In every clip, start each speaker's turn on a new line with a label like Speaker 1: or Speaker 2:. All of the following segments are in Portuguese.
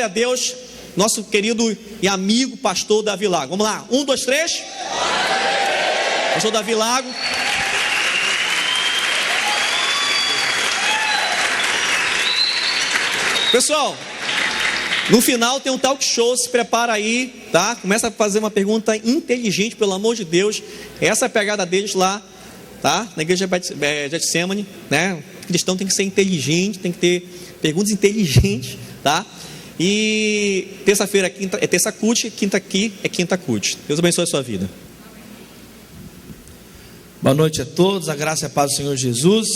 Speaker 1: A Deus, nosso querido e amigo pastor Davi Lago. Vamos lá, 1, 2, 3. Pastor Davi Lago. Pessoal, no final tem um talk show, se prepara aí, tá? Começa a fazer uma pergunta inteligente, pelo amor de Deus. Essa é a pegada deles lá, tá? Na igreja de Getsemane, né? O cristão tem que ser inteligente, tem que ter perguntas inteligentes, tá? E terça-feira é terça CUT, quinta aqui é quinta CUT. Deus abençoe a sua vida.
Speaker 2: Boa noite a todos, a graça e a paz do Senhor Jesus.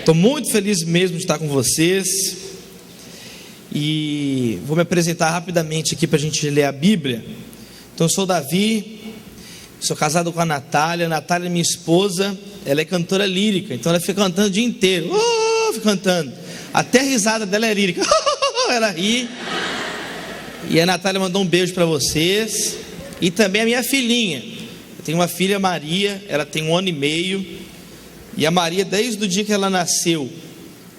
Speaker 2: Estou muito feliz mesmo de estar com vocês. E vou me apresentar rapidamente aqui para a gente ler a Bíblia. Então, eu sou Davi, sou casado com a Natália. A Natália é minha esposa, ela é cantora lírica, então ela fica cantando o dia inteiro. Fica cantando, até a risada dela é lírica. Ela ri. E a Natália mandou um beijo para vocês. E também a minha filhinha. Eu tenho uma filha, Maria, ela tem 1 ano e meio. E a Maria, desde o dia que ela nasceu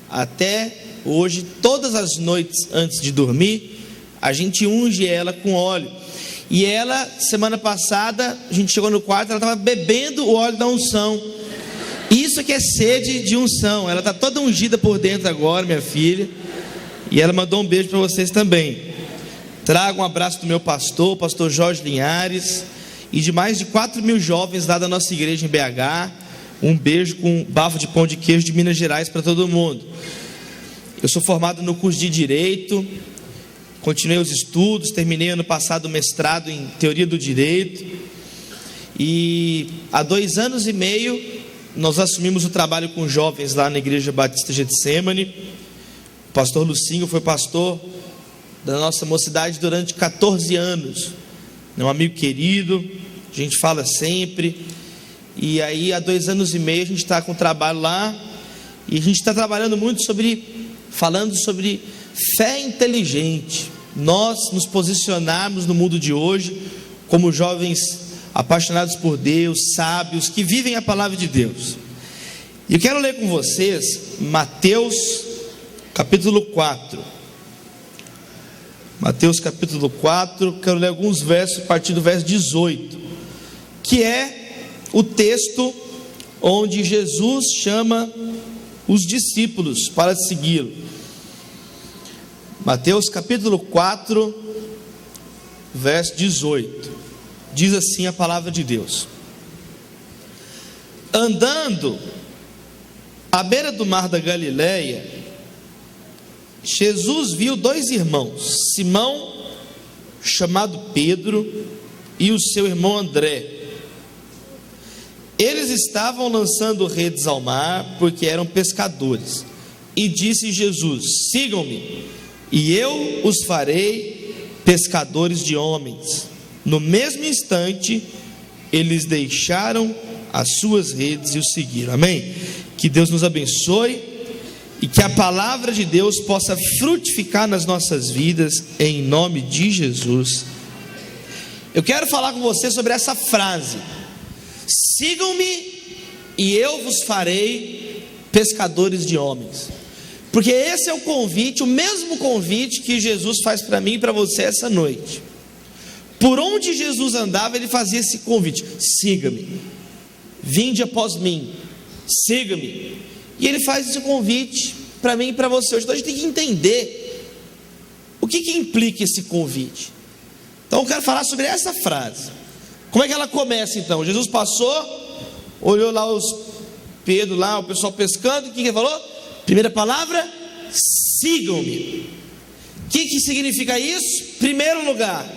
Speaker 2: até hoje, todas as noites antes de dormir, a gente unge ela com óleo. E ela, semana passada, a gente chegou no quarto, ela estava bebendo o óleo da unção. Isso que é sede de unção. Ela está toda ungida por dentro agora, minha filha. E ela mandou um beijo para vocês também. Trago um abraço do meu pastor, o pastor Jorge Linhares, e de mais de 4.000 jovens lá da nossa igreja em BH. Um beijo com bafo de pão de queijo de Minas Gerais para todo mundo. Eu sou formado no curso de Direito, continuei os estudos, terminei ano passado o mestrado em Teoria do Direito. E há 2 anos e meio nós assumimos o trabalho com jovens lá na Igreja Batista Getsemane. O pastor Lucinho foi pastor da nossa mocidade durante 14 anos. É um amigo querido, a gente fala sempre. E aí há 2 anos e meio a gente está com o trabalho lá. E a gente está trabalhando muito falando sobre fé inteligente. Nós nos posicionarmos no mundo de hoje como jovens apaixonados por Deus, sábios, que vivem a palavra de Deus. E eu quero ler com vocês Mateus capítulo 4. Mateus capítulo 4, quero ler alguns versos a partir do verso 18, que é o texto onde Jesus chama os discípulos para segui-lo. Mateus capítulo 4, verso 18, diz assim a palavra de Deus: andando à beira do mar da Galileia, Jesus viu 2 irmãos, Simão, chamado Pedro, e o seu irmão André. Eles estavam lançando redes ao mar, porque eram pescadores. E disse Jesus: sigam-me, e eu os farei pescadores de homens. No mesmo instante, eles deixaram as suas redes e o seguiram. Amém? Que Deus nos abençoe e que a palavra de Deus possa frutificar nas nossas vidas, em nome de Jesus. Eu quero falar com você sobre essa frase: sigam-me e eu vos farei pescadores de homens. Porque esse é o convite, o mesmo convite que Jesus faz para mim e para você essa noite. Por onde Jesus andava, ele fazia esse convite: siga-me, vinde após mim, siga-me. E ele faz esse convite para mim e para você hoje. Então a gente tem que entender o que implica esse convite. Então eu quero falar sobre essa frase. Como é que ela começa então? Jesus passou, olhou lá os Pedro lá, o pessoal pescando. O que ele falou? Primeira palavra: sigam-me. O que significa isso? Primeiro lugar,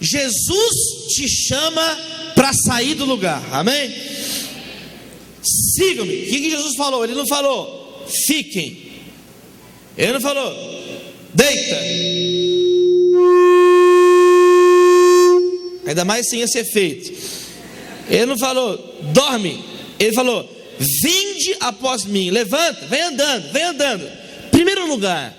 Speaker 2: Jesus te chama para sair do lugar. Amém? Sigam-me. O que Jesus falou? Ele não falou fiquem. Ele não falou deita. Ainda mais sem esse efeito. Ele não falou dorme. Ele falou vinde após mim. Levanta, vem andando, vem andando. Primeiro lugar,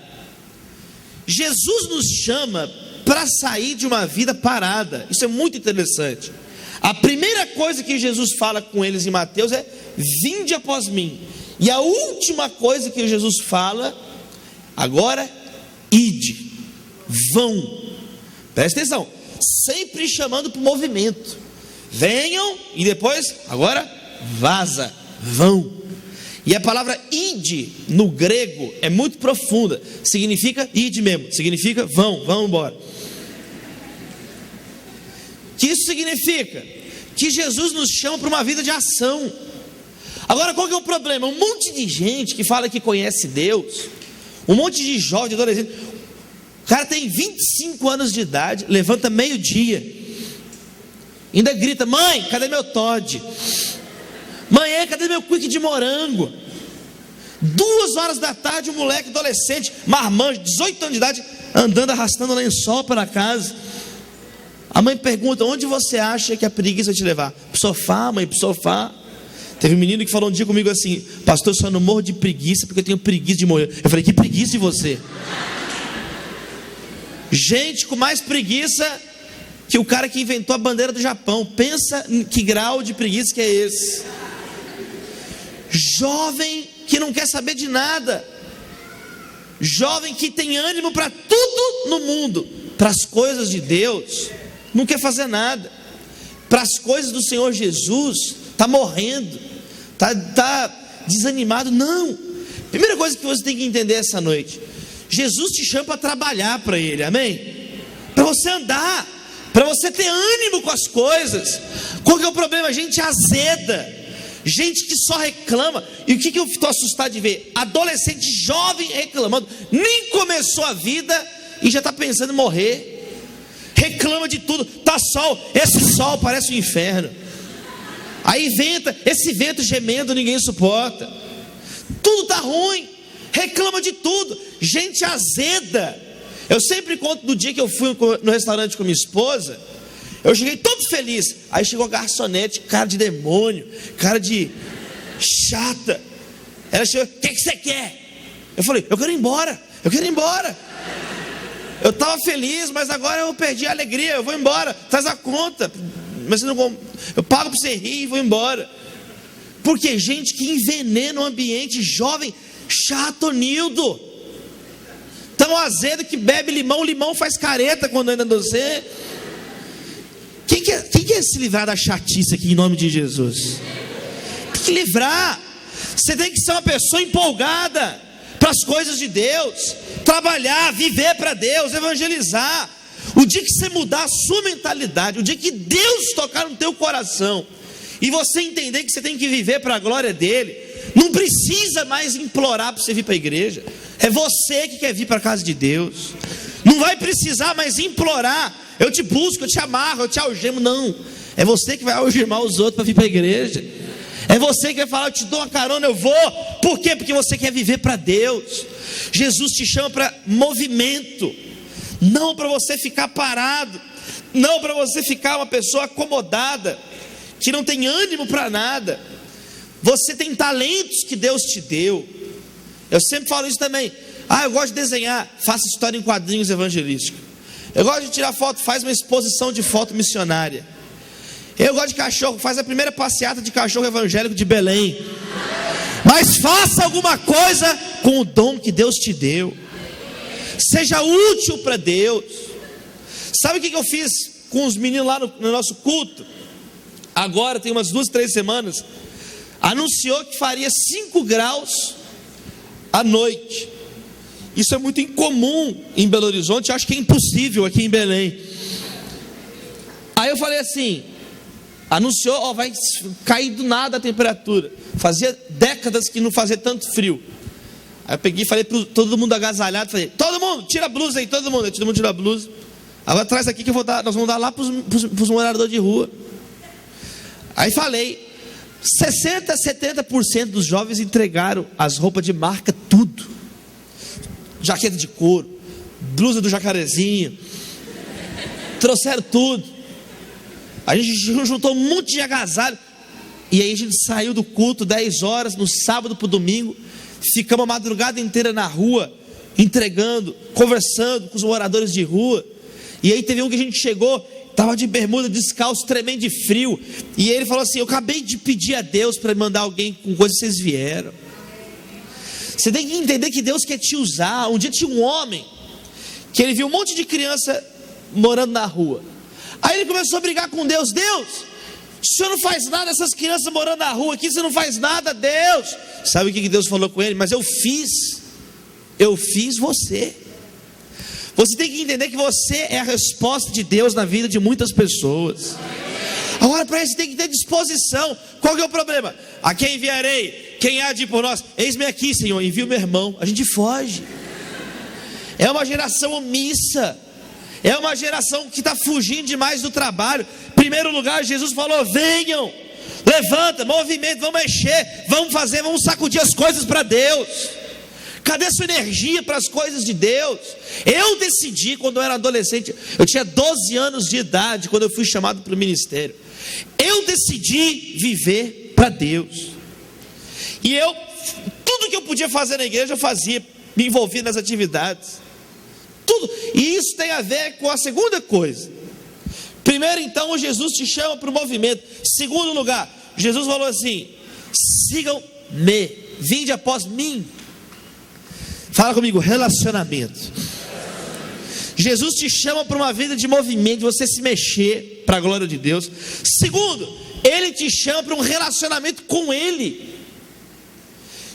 Speaker 2: Jesus nos chama para sair de uma vida parada. Isso é muito interessante. A primeira coisa que Jesus fala com eles em Mateus é vinde após mim. E a última coisa que Jesus fala agora ide, vão. Presta atenção, sempre chamando para o movimento. Venham e depois, agora, vaza, vão. E a palavra ide no grego é muito profunda. Significa ide mesmo, significa vão embora. O que isso significa? Que Jesus nos chama para uma vida de ação. Agora, qual que é o problema? Um monte de gente que fala que conhece Deus, um monte de jovem, de adolescente, o cara tem 25 anos de idade, levanta meio-dia, ainda grita: mãe, cadê meu Toddy? Mãe, cadê meu quick de morango? 2 horas da tarde, um moleque adolescente, marmanjo, 18 anos de idade, andando, arrastando lençol para casa. A mãe pergunta: onde você acha que a preguiça vai te levar? Pro sofá, mãe, pro sofá. Teve um menino que falou um dia comigo assim: pastor, eu só não morro de preguiça porque eu tenho preguiça de morrer. Eu falei: que preguiça de você? Gente com mais preguiça que o cara que inventou a bandeira do Japão. Pensa em que grau de preguiça que é esse. Jovem que não quer saber de nada, jovem que tem ânimo para tudo no mundo, para as coisas de Deus não quer fazer nada, para as coisas do Senhor Jesus está morrendo, está desanimado. Não, primeira coisa que você tem que entender essa noite: Jesus te chama para trabalhar para Ele, amém? Para você andar, para você ter ânimo com as coisas. Qual que é o problema? A gente azeda, gente que só reclama. E o que eu estou assustado de ver? Adolescente jovem reclamando, nem começou a vida e já está pensando em morrer. Reclama de tudo. Tá sol, esse sol parece um inferno. Aí venta, esse vento gemendo ninguém suporta. Tudo está ruim, reclama de tudo. Gente azeda. Eu sempre conto do dia que eu fui no restaurante com minha esposa. Eu cheguei todo feliz. Aí chegou a garçonete, cara de demônio, cara de chata. Ela chegou: o que você quer? Eu falei: eu quero ir embora. Eu estava feliz, mas agora eu perdi a alegria. Eu vou embora, traz a conta. Mas eu pago para você rir e vou embora. Porque gente que envenena o ambiente, jovem, chato, nildo, tão azedo que bebe limão faz careta quando anda você. Quem quer se livrar da chatice aqui em nome de Jesus? Tem que livrar. Você tem que ser uma pessoa empolgada para as coisas de Deus, trabalhar, viver para Deus, evangelizar. O dia que você mudar a sua mentalidade, o dia que Deus tocar no teu coração e você entender que você tem que viver para a glória dele, não precisa mais implorar para você vir para a igreja. É você que quer vir para a casa de Deus. Não vai precisar mais implorar: eu te busco, eu te amarro, eu te algemo. Não, é você que vai algemar os outros para vir para a igreja. É você que vai falar: eu te dou uma carona, eu vou. Por quê? Porque você quer viver para Deus. Jesus te chama para movimento, não para você ficar parado, não para você ficar uma pessoa acomodada, que não tem ânimo para nada. Você tem talentos que Deus te deu. Eu sempre falo isso também: eu gosto de desenhar, faça história em quadrinhos evangelísticos. Eu gosto de tirar foto, faz uma exposição de foto missionária. Eu gosto de cachorro, faz a primeira passeata de cachorro evangélico de Belém. Mas faça alguma coisa com o dom que Deus te deu. Seja útil para Deus. Sabe o que eu fiz com os meninos lá no nosso culto? Agora tem umas 2, 3 semanas. Anunciou que faria 5 graus à noite. Isso é muito incomum em Belo Horizonte. Eu acho que é impossível aqui em Belém. Aí eu falei assim: anunciou, vai cair do nada a temperatura. Fazia décadas que não fazia tanto frio. Aí eu peguei e falei para todo mundo agasalhado, falei: todo mundo, tira a blusa aí, todo mundo. Aí todo mundo tirou a blusa. Agora traz aqui que nós vamos dar lá para os moradores de rua. Aí falei: 60%, 70% dos jovens entregaram as roupas de marca, tudo. Jaqueta de couro, blusa do jacarezinho, trouxeram tudo. A gente juntou um monte de agasalho. E aí a gente saiu do culto 10 horas, no sábado para o domingo. Ficamos a madrugada inteira na rua, entregando, conversando com os moradores de rua. E aí teve um que a gente chegou, estava de bermuda, descalço, tremendo de frio. E ele falou assim: eu acabei de pedir a Deus para mandar alguém com coisa, vocês vieram. Você tem que entender que Deus quer te usar. Um dia tinha um homem que ele viu um monte de criança morando na rua. Aí ele começou a brigar com Deus. Deus, o Senhor não faz nada, essas crianças morando na rua aqui, você não faz nada, Deus. Sabe o que Deus falou com ele? Mas eu fiz você. Você tem que entender que você é a resposta de Deus na vida de muitas pessoas. Agora para isso tem que ter disposição. Qual que é o problema? A quem enviarei? Quem há de ir por nós? Eis-me aqui, Senhor, envia o meu irmão. A gente foge. É uma geração omissa. É uma geração que está fugindo demais do trabalho. Em primeiro lugar, Jesus falou: venham, levanta, movimento, vamos mexer, vamos fazer, vamos sacudir as coisas para Deus. Cadê sua energia para as coisas de Deus? Eu decidi, quando eu era adolescente, eu tinha 12 anos de idade, quando eu fui chamado para o ministério, eu decidi viver para Deus. E tudo que eu podia fazer na igreja eu fazia, me envolvia nas atividades, tudo. E isso tem a ver com a segunda coisa. Primeiro, então, Jesus te chama para o movimento. Segundo lugar, Jesus falou assim: sigam-me, vinde após mim. Fala comigo, relacionamento. Jesus te chama para uma vida de movimento, de você se mexer para a glória de Deus. Segundo, Ele te chama para um relacionamento com Ele.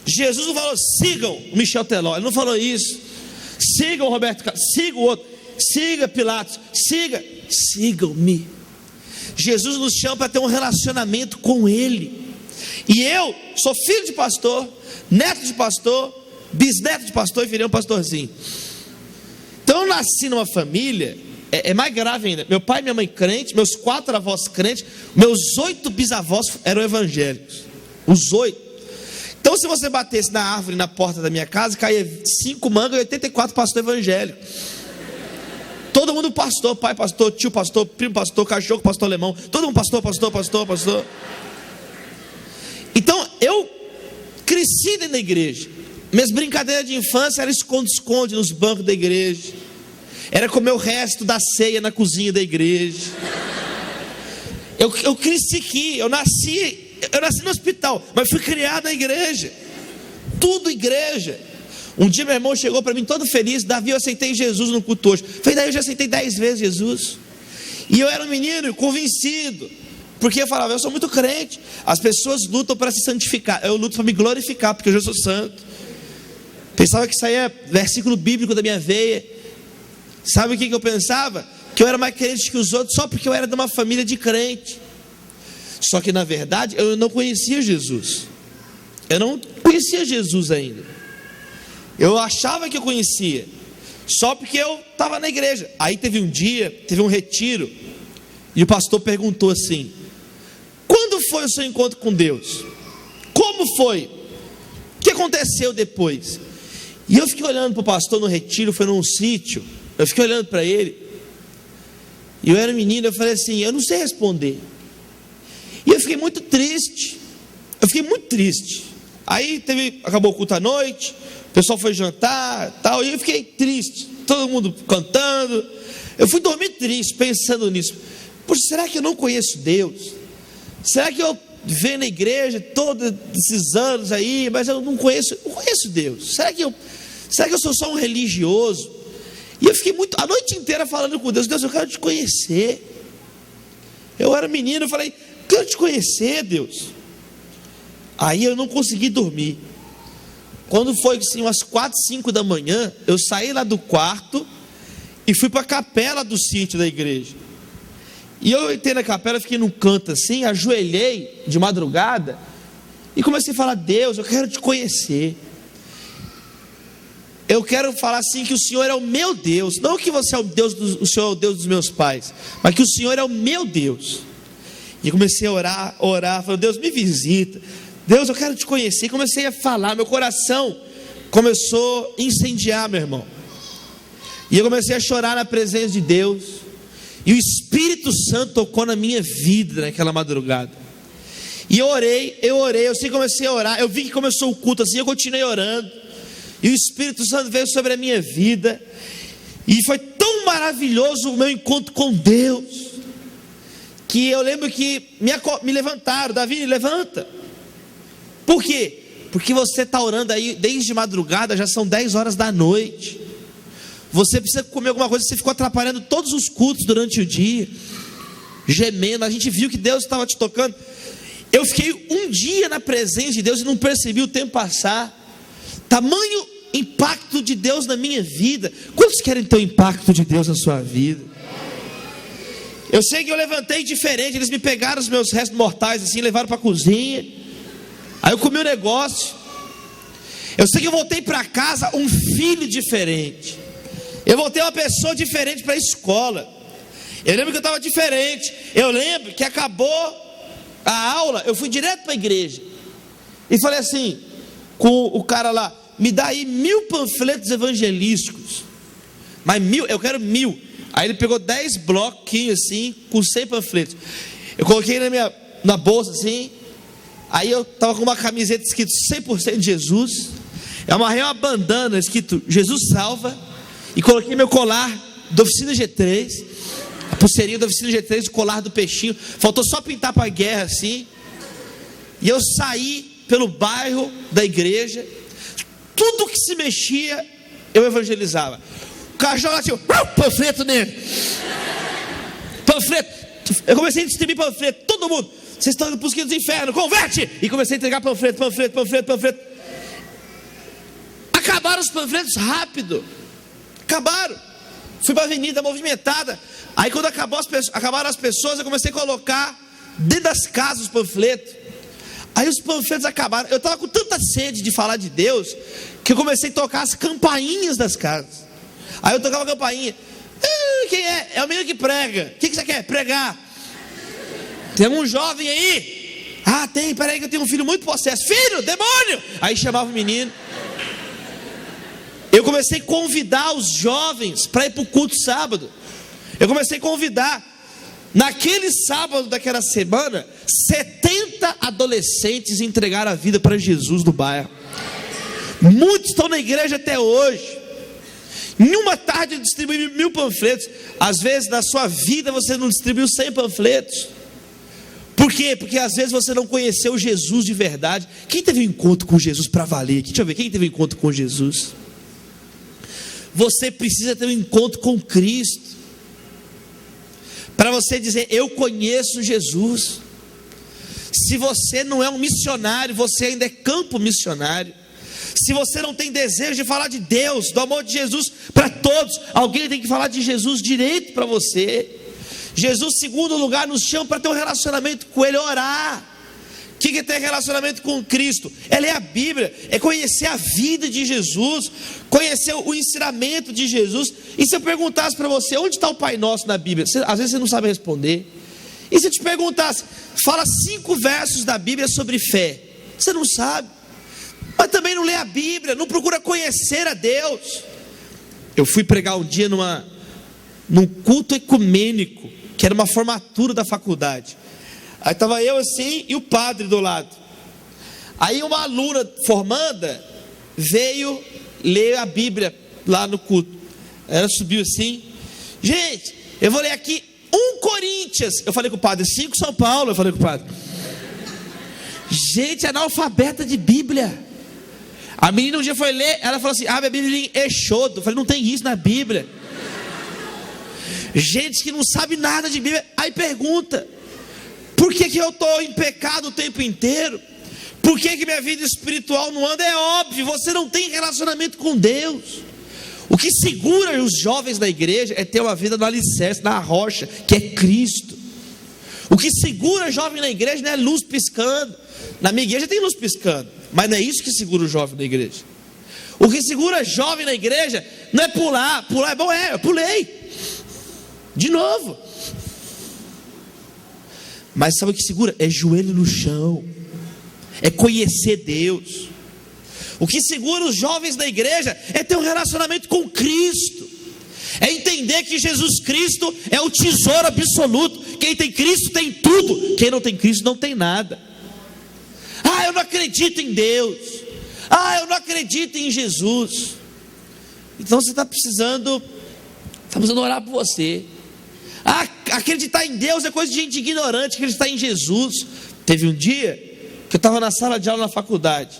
Speaker 2: Jesus não falou, sigam o Michel Teló, Ele não falou isso. Sigam o Roberto Carlos, siga o outro, siga Pilatos, sigam-me. Jesus nos chama para ter um relacionamento com Ele. E eu sou filho de pastor, neto de pastor, bisneto de pastor e virei um pastorzinho. Então eu nasci numa família, é mais grave ainda. Meu pai e minha mãe crentes, meus 4 avós crentes, meus 8 bisavós eram evangélicos. Os 8. Então se você batesse na árvore na porta da minha casa, caía 5 mangas e 84 pastores evangélicos. Todo mundo pastor, pai pastor, tio pastor, primo pastor, cachorro pastor alemão, todo mundo pastor. Então eu cresci dentro da igreja. Minhas brincadeiras de infância eram esconde-esconde nos bancos da igreja. Era comer o resto da ceia na cozinha da igreja. Eu cresci aqui, eu nasci no hospital, mas fui criado na igreja. Tudo igreja. Um dia meu irmão chegou para mim todo feliz: Davi, eu aceitei Jesus no culto hoje. Falei, daí eu já aceitei 10 vezes Jesus. E eu era um menino convencido, porque eu falava, eu sou muito crente. As pessoas lutam para se santificar, eu luto para me glorificar, porque eu já sou santo. Pensava que isso aí é versículo bíblico da minha veia. Sabe o que eu pensava? Que eu era mais crente que os outros, só porque eu era de uma família de crente. Só que na verdade eu não conhecia Jesus. Eu não conhecia Jesus ainda. Eu achava que eu conhecia, só porque eu estava na igreja. Aí teve um dia, teve um retiro, e o pastor perguntou assim: quando foi o seu encontro com Deus? Como foi? O que aconteceu depois? E eu fiquei olhando para o pastor no retiro, foi num sítio. Eu fiquei olhando para ele, e eu era menino, eu falei assim, eu não sei responder. E eu fiquei muito triste. Aí acabou o culto à noite, o pessoal foi jantar, tal, e eu fiquei triste, todo mundo cantando. Eu fui dormir triste, pensando nisso. Poxa, será que eu não conheço Deus? Será que eu venho na igreja todos esses anos aí, mas eu não conheço Deus? Será que eu sou só um religioso? E eu fiquei a noite inteira falando com Deus: Deus, eu quero te conhecer. Eu era menino, eu falei: quero te conhecer, Deus. Aí eu não consegui dormir. Quando foi assim, umas 4, 5 da manhã, eu saí lá do quarto e fui para a capela do sítio da igreja. E eu entrei na capela, fiquei num canto assim, ajoelhei de madrugada e comecei a falar: Deus, eu quero te conhecer. Eu quero falar assim, que o Senhor é o meu Deus. Não que você é o Senhor é o Deus dos meus pais, mas que o Senhor é o meu Deus. E comecei a orar, falando: Deus, me visita. Deus, eu quero te conhecer. E comecei a falar, meu coração começou a incendiar, meu irmão. E eu comecei a chorar na presença de Deus. E o Espírito Santo tocou na minha vida naquela madrugada. E eu orei, eu sei que comecei a orar. Eu vi que começou o culto assim, eu continuei orando. E o Espírito Santo veio sobre a minha vida. E foi tão maravilhoso o meu encontro com Deus, que eu lembro que me levantaram: Davi, levanta. Por quê? Porque você está orando aí desde madrugada, já são 10 horas da noite. você precisa comer alguma coisa, você ficou atrapalhando todos os cultos durante o dia, gemendo. A gente viu que Deus estava te tocando. Eu fiquei um dia na presença de Deus e não percebi o tempo passar. Tamanho impacto de Deus na minha vida. Quantos querem ter o impacto de Deus na sua vida? Eu sei que eu levantei diferente. Eles me pegaram os meus restos mortais assim, levaram para a cozinha. Aí eu comi um negócio. Eu sei que eu voltei para casa um filho diferente. Eu voltei uma pessoa diferente para a escola. Eu lembro que eu estava diferente. Eu lembro que acabou a aula, eu fui direto para a igreja e falei assim com o cara lá: me dá aí 1000 panfletos evangelísticos. Mas 1000, eu quero 1000. Aí ele pegou 10 bloquinhos assim, com 100 panfletos. Eu coloquei na bolsa assim. Aí eu estava com uma camiseta escrito 100% de Jesus. Eu amarrei uma bandana escrito Jesus salva. E coloquei meu colar da Oficina G3, a pulseirinha da Oficina G3, o colar do peixinho. Faltou só pintar para a guerra assim. E eu saí pelo bairro da igreja. Tudo que se mexia, eu evangelizava. O cachorro lá tinha panfleto nele. Panfleto. Eu comecei a distribuir panfleto. Todo mundo: vocês estão indo para os quintos do inferno, converte! E comecei a entregar panfleto. Acabaram os panfletos rápido. Acabaram. Fui para a avenida movimentada. Aí quando acabaram as pessoas, eu comecei a colocar dentro das casas os panfletos. Aí os panfletos acabaram. Eu estava com tanta sede de falar de Deus, que eu comecei a tocar as campainhas das casas. Aí eu tocava a campainha. Quem é? É o menino que prega. O que você quer? Pregar. Tem um jovem aí? Ah, tem, peraí que eu tenho um filho muito possesso. Filho, demônio! Aí chamava o menino. Eu comecei a convidar os jovens para ir para o culto sábado. Eu comecei a convidar. Naquele sábado daquela semana, 70 adolescentes entregaram a vida para Jesus no bairro. Muitos estão na igreja até hoje. Em uma tarde eu distribuí 1000 panfletos. Às vezes na sua vida você não distribuiu 100 panfletos. Por quê? Porque às vezes você não conheceu Jesus de verdade. Quem teve um encontro com Jesus para valer aqui? Deixa eu ver, quem teve um encontro com Jesus? Você precisa ter um encontro com Cristo, para você dizer: eu conheço Jesus. Se você não é um missionário, você ainda é campo missionário. Se você não tem desejo de falar de Deus, do amor de Jesus para todos, alguém tem que falar de Jesus direito para você. Jesus, segundo lugar, nos chama para ter um relacionamento com Ele, orar. O que é ter relacionamento com Cristo? É ler a Bíblia, é conhecer a vida de Jesus, conhecer o ensinamento de Jesus. E se eu perguntasse para você: onde está o Pai Nosso na Bíblia? Às vezes você não sabe responder. E se eu te perguntasse: fala 5 versos da Bíblia sobre fé? Você não sabe. Mas também não lê a Bíblia, não procura conhecer a Deus. Eu fui pregar um dia num culto ecumênico, que era uma formatura da faculdade. Aí estava eu assim e o padre do lado. Aí uma aluna formanda veio ler a Bíblia lá no culto. Ela subiu assim: gente, eu vou ler aqui 1 Coríntios. Eu falei com o padre: 5 São Paulo. Eu falei com o padre. Gente, analfabeta de Bíblia. A menina um dia foi ler, ela falou assim: abre a Bíblia em Exodo. Eu falei: não tem isso na Bíblia. Gente que não sabe nada de Bíblia. Aí pergunta: por que eu estou em pecado o tempo inteiro? Por que minha vida espiritual não anda? É óbvio, você não tem relacionamento com Deus. O que segura os jovens da igreja é ter uma vida no alicerce, na rocha, que é Cristo. O que segura o jovem na igreja não é luz piscando. Na minha igreja tem luz piscando, mas não é isso que segura o jovem na igreja. O que segura o jovem na igreja não é pular. Pular é bom, eu pulei de novo. Mas sabe o que segura? É joelho no chão, é conhecer Deus. O que segura os jovens da igreja é ter um relacionamento com Cristo, é entender que Jesus Cristo é o tesouro absoluto. Quem tem Cristo tem tudo, quem não tem Cristo não tem nada. Eu não acredito em Deus, eu não acredito em Jesus. Então você está precisando orar por você. Acreditar em Deus é coisa de gente ignorante. Acreditar em Jesus. Teve um dia que eu estava na sala de aula na faculdade.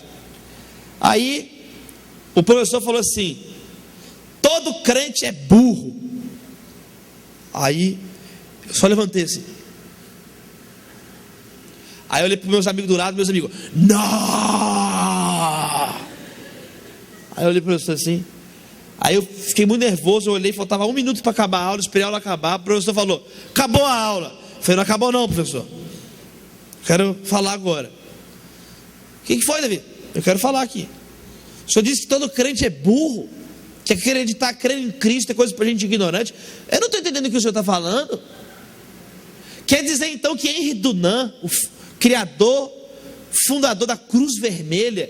Speaker 2: Aí o professor falou assim: todo todo crente é burro. Aí eu só levantei assim. Aí eu olhei para meus amigos do lado, meus amigos, não! Aí eu olhei para o professor assim. Aí eu fiquei muito nervoso, eu olhei, faltava 1 minuto para acabar a aula, esperei a aula acabar. O professor falou, acabou a aula. Eu falei, não acabou não, professor. Quero falar agora. O que foi, Davi? Eu quero falar aqui. O senhor disse que todo crente é burro, que acreditar, crer em Cristo é coisa para gente ignorante. Eu não estou entendendo o que o senhor está falando. Quer dizer então que Henri Dunant, o criador, fundador da Cruz Vermelha,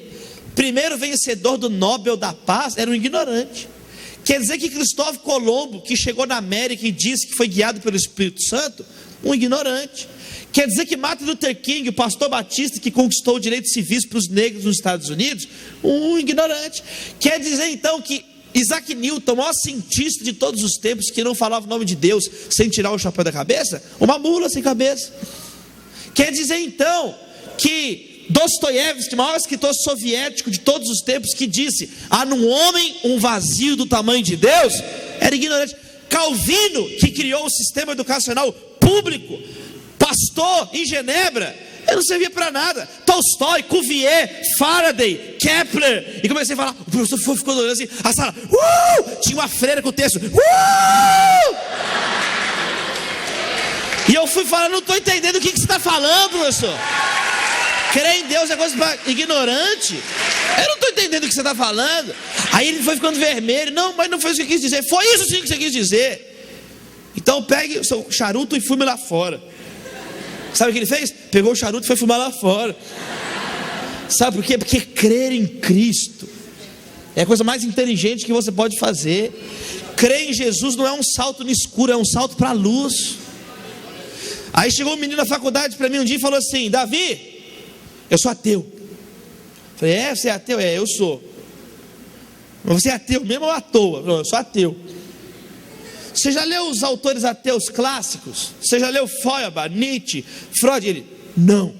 Speaker 2: primeiro vencedor do Nobel da Paz, era um ignorante. Quer dizer que Cristóvão Colombo, que chegou na América e disse que foi guiado pelo Espírito Santo, um ignorante. Quer dizer que Martin Luther King, o pastor batista que conquistou direitos civis para os negros nos Estados Unidos, um ignorante. Quer dizer então que Isaac Newton, o maior cientista de todos os tempos, que não falava o nome de Deus sem tirar o chapéu da cabeça, uma mula sem cabeça. Quer dizer então que Dostoiévski, o maior escritor soviético de todos os tempos, que disse, há num homem um vazio do tamanho de Deus, era ignorante. Calvino, que criou o sistema educacional público, pastor em Genebra, eu não servia para nada. Tolstói, Cuvier, Faraday, Kepler, e comecei a falar, o professor ficou olhando assim, a sala, tinha uma freira com o texto, e eu fui falar, não estou entendendo o que você está falando, professor. Crer em Deus é coisa para ignorante. Eu não estou entendendo o que você está falando. Aí ele foi ficando vermelho. Não, mas não foi isso que eu quis dizer. Foi isso sim que você quis dizer. Então pegue o seu charuto e fume lá fora. Sabe o que ele fez? Pegou o charuto e foi fumar lá fora. Sabe por quê? Porque crer em Cristo é a coisa mais inteligente que você pode fazer. Crer em Jesus não é um salto no escuro, é um salto para a luz. Aí chegou um menino na faculdade para mim um dia e falou assim, Davi, eu sou ateu. Falei, você é ateu? Eu sou. Mas você é ateu mesmo ou à toa? Não, eu sou ateu. Você já leu os autores ateus clássicos? Você já leu Feuerbach, Nietzsche, Freud? Ele, não.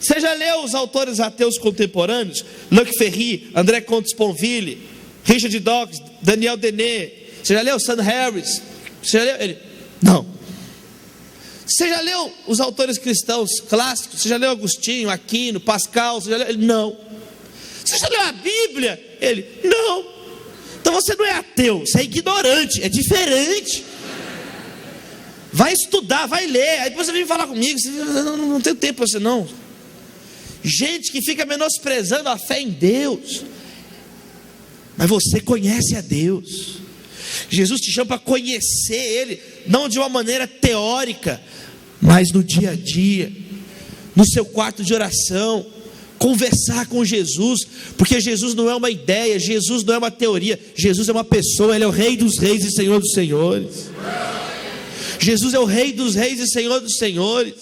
Speaker 2: Você já leu os autores ateus contemporâneos? Luc Ferry, André Comte-Sponville, Richard Dawkins, Daniel Dennett? Você já leu Sam Harris? Você já leu? Ele, não. Você já leu os autores cristãos clássicos? Você já leu Agostinho, Aquino, Pascal? Você já leu? Ele, não. Você já leu a Bíblia? Ele, não. Então você não é ateu, você é ignorante, é diferente. Vai estudar, vai ler. Aí depois você vem falar comigo. Não tenho tempo para você não. Gente que fica menosprezando a fé em Deus. Mas você conhece a Deus. Jesus te chama para conhecer Ele, não de uma maneira teórica, mas no dia a dia, no seu quarto de oração, conversar com Jesus, porque Jesus não é uma ideia, Jesus não é uma teoria, Jesus é uma pessoa, Ele é o Rei dos Reis e Senhor dos Senhores. Jesus é o Rei dos Reis e Senhor dos Senhores.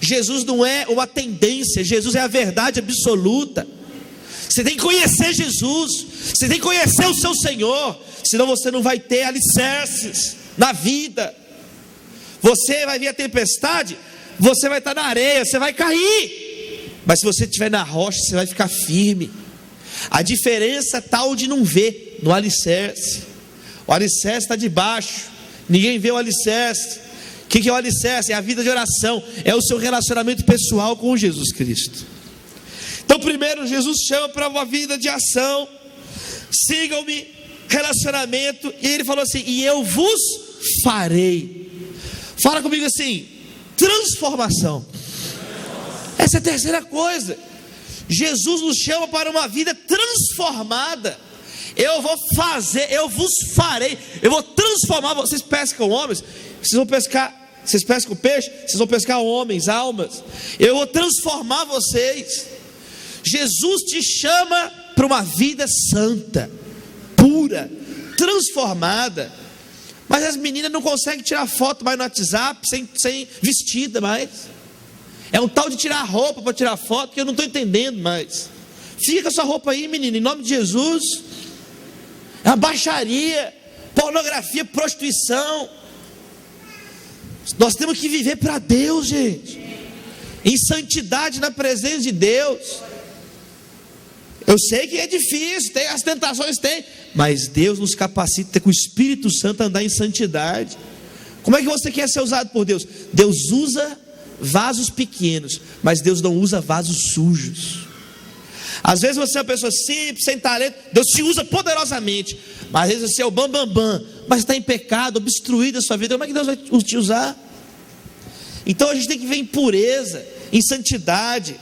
Speaker 2: Jesus não é uma tendência, Jesus é a verdade absoluta. Você tem que conhecer Jesus, você tem que conhecer o seu Senhor, senão você não vai ter alicerces na vida. Você vai vir a tempestade, você vai estar na areia, você vai cair, mas se você estiver na rocha, você vai ficar firme. A diferença está onde não vê, no alicerce. O alicerce está debaixo, ninguém vê o alicerce. O que é o alicerce? É a vida de oração, é o seu relacionamento pessoal com Jesus Cristo. Então primeiro Jesus chama para uma vida de ação. Sigam-me, relacionamento. E ele falou assim, e eu vos farei. Fala comigo assim, transformação. Essa é a terceira coisa. Jesus nos chama para uma vida transformada. Eu vou fazer, eu vos farei. Eu vou transformar. Vocês pescam homens, vocês vão pescar. Vocês pescam peixe, vocês vão pescar homens, almas. Eu vou transformar vocês. Jesus te chama para uma vida santa, pura, transformada. Mas as meninas não conseguem tirar foto mais no WhatsApp, sem vestida mais. É um tal de tirar a roupa para tirar foto, que eu não estou entendendo mais. Fica com a sua roupa aí, menina, em nome de Jesus. É uma baixaria, pornografia, prostituição. Nós temos que viver para Deus, gente, em santidade na presença de Deus. Eu sei que é difícil, tem as tentações, tem, mas Deus nos capacita com o Espírito Santo a andar em santidade. Como é que você quer ser usado por Deus? Deus usa vasos pequenos, mas Deus não usa vasos sujos. Às vezes você é uma pessoa simples, sem talento, Deus te usa poderosamente, mas às vezes você é o bambambam, mas está em pecado, obstruído a sua vida. Como é que Deus vai te usar? Então a gente tem que viver em pureza, em santidade,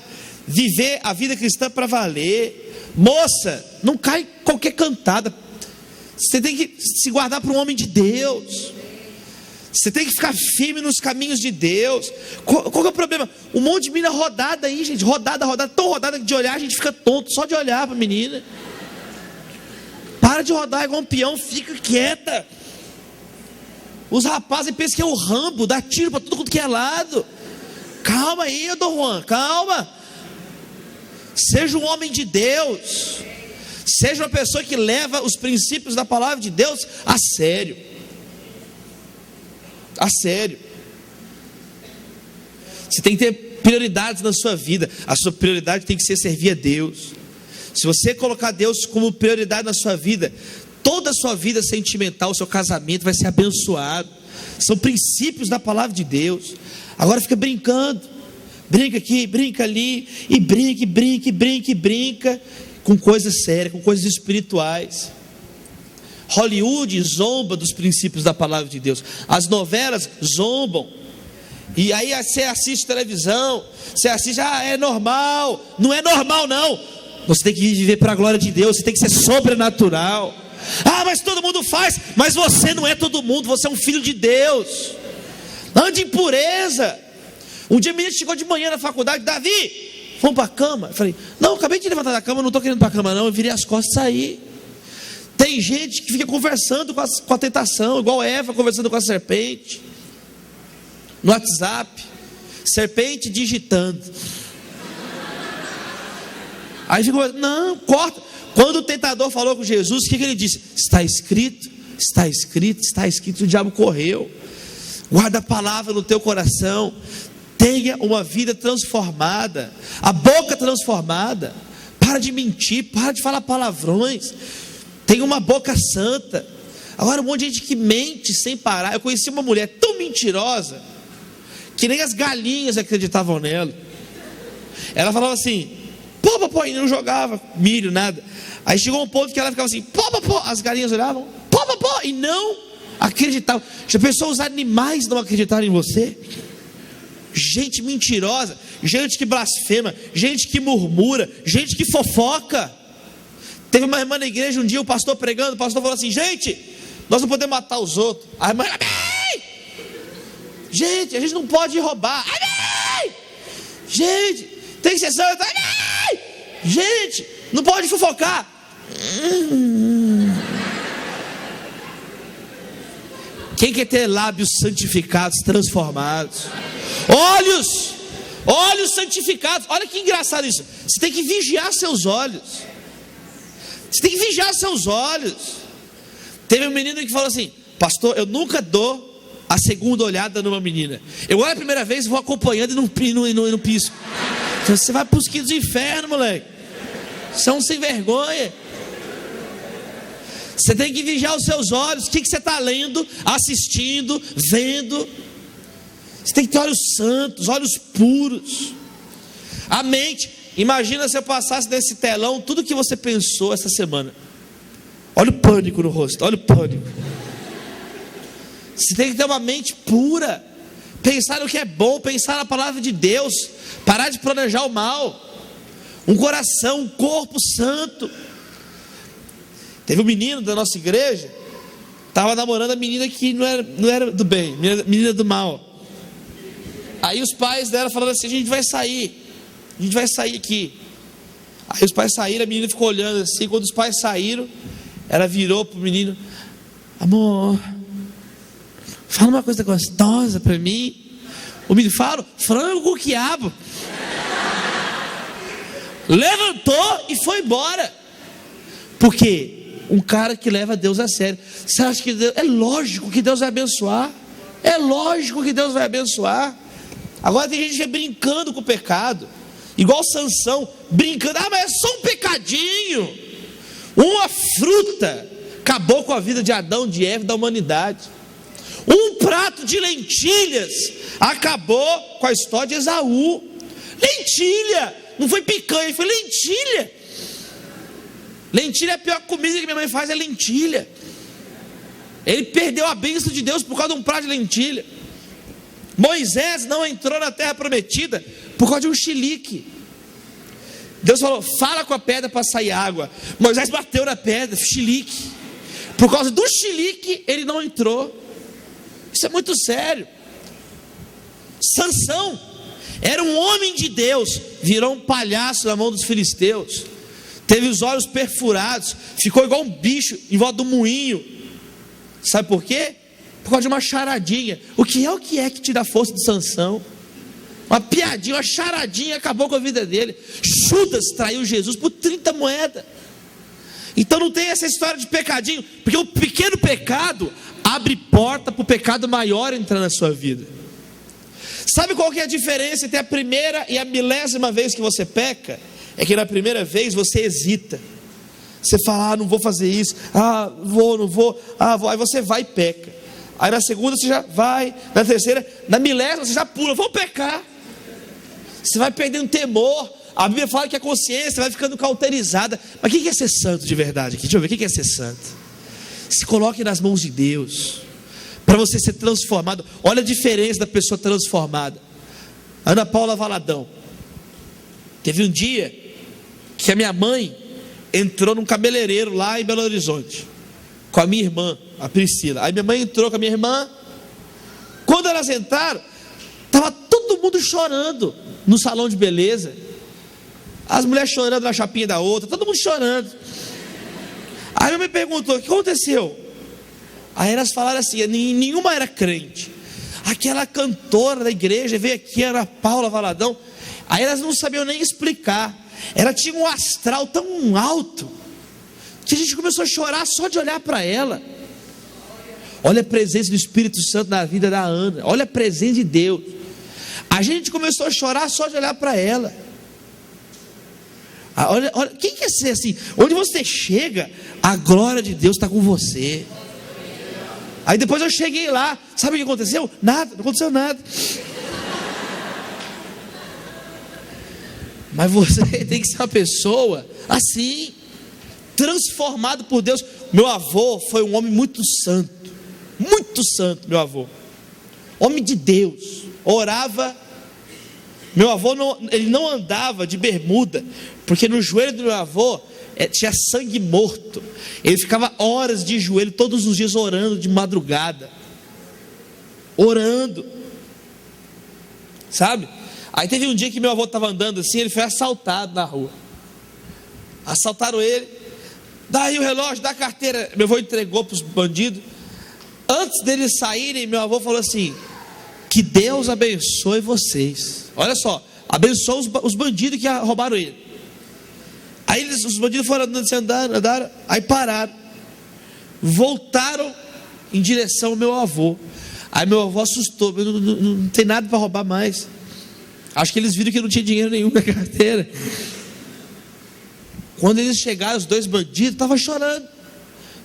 Speaker 2: viver a vida cristã para valer. Moça, não cai qualquer cantada. Você tem que se guardar para um homem de Deus. Você tem que ficar firme nos caminhos de Deus. Qual que é o problema? Um monte de menina rodada aí, gente. Rodada, tão rodada que de olhar a gente fica tonto, só de olhar para a menina. Para de rodar igual um peão, fica quieta. Os rapazes pensam que é o Rambo, dá tiro para tudo quanto que é lado. Calma aí, Dom Juan, calma. Seja um homem de Deus. Seja uma pessoa que leva os princípios da palavra de Deus a sério. A sério. Você tem que ter prioridades na sua vida. A sua prioridade tem que ser servir a Deus. Se você colocar Deus como prioridade na sua vida, toda a sua vida sentimental, o seu casamento vai ser abençoado. São princípios da palavra de Deus. Agora fica brincando, brinca aqui, brinca ali, e brinca com coisas sérias, com coisas espirituais. Hollywood zomba dos princípios da palavra de Deus. As novelas zombam. E aí você assiste televisão, você assiste, é normal. Não é normal não. Você tem que viver para a glória de Deus. Você tem que ser sobrenatural. Mas todo mundo faz. Mas você não é todo mundo. Você é um filho de Deus. Ande em pureza. Um dia a menina chegou de manhã na faculdade. Davi, vamos para a cama. Eu falei, não, acabei de levantar da cama. Não estou querendo ir para a cama não. Eu virei as costas e saí. Tem gente que fica conversando com a tentação, igual Eva conversando com a serpente, no WhatsApp, serpente digitando. Aí fica, não, corta. Quando o tentador falou com Jesus, o que ele disse? Está escrito, está escrito, está escrito. O diabo correu. Guarda a palavra no teu coração. Tenha uma vida transformada, a boca transformada. Para de mentir, para de falar palavrões. Tenha uma boca santa. Agora um monte de gente que mente sem parar. Eu conheci uma mulher tão mentirosa que nem as galinhas acreditavam nela. Ela falava assim, pô, e não jogava milho, nada. Aí chegou um ponto que ela ficava assim, pô, as galinhas olhavam, pô, e não acreditavam. Já pensou os animais não acreditarem em você? Gente mentirosa, gente que blasfema, gente que murmura, gente que fofoca. Teve uma irmã na igreja um dia, o pastor pregando, o pastor falou assim, gente, nós não podemos matar os outros. A irmã, amém! Gente, a gente não pode roubar, amém! Gente, tem que ser santo, amém! Gente, não pode fofocar. Quem quer ter lábios santificados, transformados? Olhos santificados. Olha que engraçado isso. Você tem que vigiar seus olhos. Você tem que vigiar seus olhos. Teve um menino que falou assim, pastor, eu nunca dou a segunda olhada numa menina. Eu olho a primeira vez, vou acompanhando e não pisco. Então, você vai para os quintos do inferno, moleque. Você é um sem vergonha. Você tem que vigiar os seus olhos. O que você está lendo, assistindo, vendo? Você tem que ter olhos santos, olhos puros. A mente. Imagina se eu passasse nesse telão tudo que você pensou essa semana. Olha o pânico no rosto, olha o pânico. Você tem que ter uma mente pura. Pensar no que é bom, pensar na palavra de Deus. Parar de planejar o mal. Um coração, um corpo santo. Teve um menino da nossa igreja, estava namorando a menina que não era do bem, menina do mal. Aí os pais dela falaram assim, a gente vai sair aqui. Aí os pais saíram, a menina ficou olhando assim. Quando os pais saíram, ela virou pro menino, amor, fala uma coisa gostosa para mim. O menino fala, frango com quiabo. Levantou e foi embora. Por quê? Um cara que leva Deus a sério. Você acha que Deus... É lógico que Deus vai abençoar. É lógico que Deus vai abençoar. Agora tem gente que é brincando com o pecado. igual Sansão, brincando, mas é só um pecadinho, uma fruta acabou com a vida de Adão, de Eva e da humanidade. Um prato de lentilhas acabou com a história de Esaú. Lentilha, não foi picanha, foi lentilha. Lentilha é a pior comida que minha mãe faz, é lentilha. Ele perdeu a bênção de Deus por causa de um prato de lentilha. Moisés não entrou na terra prometida por causa de um chilique. Deus falou, fala com a pedra para sair água. Moisés bateu na pedra, chilique. Por causa do chilique, ele não entrou. Isso é muito sério. Sansão era um homem de Deus, virou um palhaço na mão dos filisteus. Teve os olhos perfurados, ficou igual um bicho em volta do moinho. Sabe por quê? Por causa de uma charadinha. O que é que te dá força de Sansão? Uma piadinha, uma charadinha acabou com a vida dele. Judas traiu Jesus por 30 moedas. Então não tem essa história de pecadinho, porque o pequeno pecado abre porta para o pecado maior entrar na sua vida. Sabe qual que é a diferença entre a primeira e a milésima vez que você peca? É que na primeira vez você hesita. Você fala, não vou fazer isso, vou, não vou, vou. Aí você vai e peca. Aí na segunda você já vai, na terceira, na milésima você já pula, vou pecar. Você vai perdendo temor. A Bíblia fala que a consciência vai ficando cauterizada. Mas o que é ser santo de verdade aqui? Deixa eu ver, o que é ser santo? Se coloque nas mãos de Deus, para você ser transformado. Olha a diferença da pessoa transformada. Ana Paula Valadão. Teve um dia que a minha mãe entrou num cabeleireiro lá em Belo Horizonte, com a minha irmã, a Priscila. Aí minha mãe entrou com a minha irmã. Quando elas entraram, estava todo mundo chorando no salão de beleza. As mulheres chorando na chapinha da outra, todo mundo chorando. Aí eu me perguntou, o que aconteceu? Aí elas falaram assim, nenhuma era crente. Aquela cantora da igreja veio aqui, Ana Paula Valadão. Aí elas não sabiam nem explicar. Ela tinha um astral tão alto, que a gente começou a chorar só de olhar para ela. Olha a presença do Espírito Santo na vida da Ana. Olha a presença de Deus. A gente começou a chorar só de olhar para ela. Olha, quem quer ser assim? Onde você chega, a glória de Deus está com você. Aí depois eu cheguei lá, sabe o que aconteceu? Nada, não aconteceu nada. Mas você tem que ser uma pessoa assim, transformado por Deus. Meu avô foi um homem muito santo, meu avô, homem de Deus, orava. Meu avô ele não andava de bermuda, porque no joelho do meu avô tinha sangue morto. Ele ficava horas de joelho todos os dias orando de madrugada, orando, sabe? Aí teve um dia que meu avô estava andando assim, ele foi assaltado na rua. Assaltaram ele, daí o relógio, da carteira, meu avô entregou para os bandidos. Antes deles saírem, meu avô falou assim: que Deus abençoe vocês. Olha só, abençoou os bandidos que roubaram ele. Aí os bandidos foram andaram, aí pararam, voltaram em direção ao meu avô. Aí meu avô assustou, não tem nada para roubar mais. Acho que eles viram que não tinha dinheiro nenhum na carteira. Quando eles chegaram, os dois bandidos estavam chorando,